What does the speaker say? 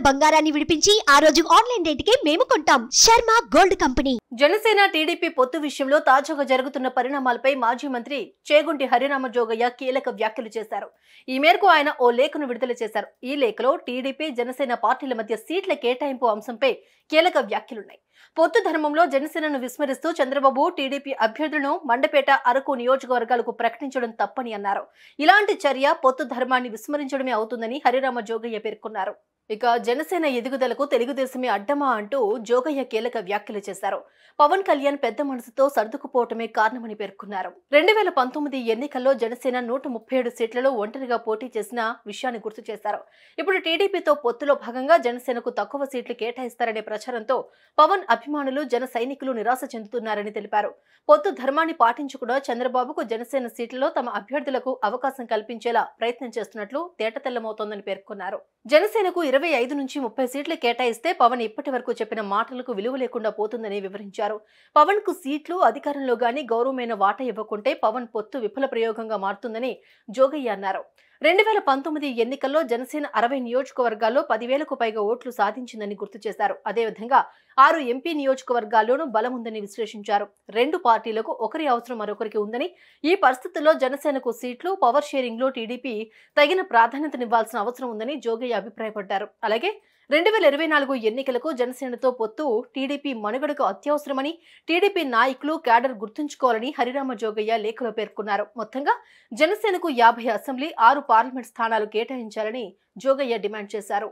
బంగారాన్ని విడిపించి ఆ రోజు ఆన్లైన్ రేటుకే మేము కొంటాం. Sharma gold company. Janasena TDP పొత్తు విషయంలో తాజాగా జరుగుతున్న పరిణామాలపై మాజీ మంత్రి చేగుంటి హరిరామ జోగయ్య కీలక వ్యాఖ్యలు చేశారు. ఈ మేరకు ఆయన ఓ లేఖను విడుదల చేశారు. ఈ లేఖలో టీడీపీ జనసేన పార్టీల మధ్య సీట్ల కేటాయింపు అంశంపై కీలక వ్యాఖ్యలున్నాయి. పొత్తు ధర్మంలో జనసేనను విస్మరిస్తూ చంద్రబాబు టీడీపీ అభ్యర్థులను మండపేట, అరకు నియోజకవర్గాలకు ప్రకటించడం తప్పని అన్నారు. ఇలాంటి చర్య పొత్తు ధర్మాన్ని విస్మరించడమే అవుతుందని హరిరామ జోగయ్య పేర్కొన్నారు. ఇక జనసేన ఎదుగుదలకు తెలుగుదేశమే అడ్డమా అంటూ జోగయ్య కీలక వ్యాఖ్యలు చేశారు. పవన్ కళ్యాణ్ పెద్ద మనసుతో సర్దుకుపోవటమే కారణమని పేర్కొన్నారు. 2019 ఎన్నికల్లో జనసేన 137 సీట్లలో ఒంటరిగా పోటీ చేసిన విషయాన్ని గుర్తు చేశారు. ఇప్పుడు టీడీపీతో పొత్తులో భాగంగా జనసేనకు తక్కువ సీట్లు కేటాయిస్తారనే ప్రచారంతో పవన్ అభిమానులు, జన సైనికులు నిరాశ చెందుతున్నారని తెలిపారు. పొత్తు ధర్మాన్ని పాటించకుండా చంద్రబాబుకు జనసేన సీట్లలో తమ అభ్యర్థులకు అవకాశం కల్పించేలా ప్రయత్నం చేస్తున్నట్లు తేటతెల్లమవుతోందని పేర్కొన్నారు. జనసేనకు 25 నుంచి 30 సీట్లు కేటాయిస్తే పవన్ ఇప్పటి వరకు చెప్పిన మాటలకు విలువ లేకుండా పోతుందని వివరించారు. పవన్ కు సీట్లు, అధికారంలో గానీ గౌరవమైన వాటా ఇవ్వకుంటే పవన్ పొత్తు విఫల ప్రయోగంగా మారుతుందని జోగయ్య అన్నారు. 2019 ఎన్నికల్లో జనసేన 60 నియోజకవర్గాల్లో 10,000కు పైగా ఓట్లు సాధించిందని గుర్తు చేశారు. అదేవిధంగా 6 ఎంపీ నియోజకవర్గాల్లోనూ బలముందని విశ్లేషించారు. రెండు పార్టీలకు ఒకరి అవసరం మరొకరికి ఉందని, ఈ పరిస్థితుల్లో జనసేనకు సీట్లు, పవర్ షేరింగ్ లో టీడీపీ తగిన ప్రాధాన్యతనివ్వాల్సిన అవసరం ఉందని జోగయ్య అభిప్రాయపడ్డారు. అలాగే 2024 ఎన్నికలకు జనసేనతో పొత్తు టీడీపీ మనుగడకు అత్యవసరమని టీడీపీ నాయకులు, క్యాడర్ గుర్తుంచుకోవాలని హరిరామ జోగయ్య లేఖలో పేర్కొన్నారు. మొత్తంగా జనసేనకు 50 అసెంబ్లీ, 6 పార్లమెంట్ స్థానాలు కేటాయించాలని జోగయ్య డిమాండ్ చేశారు.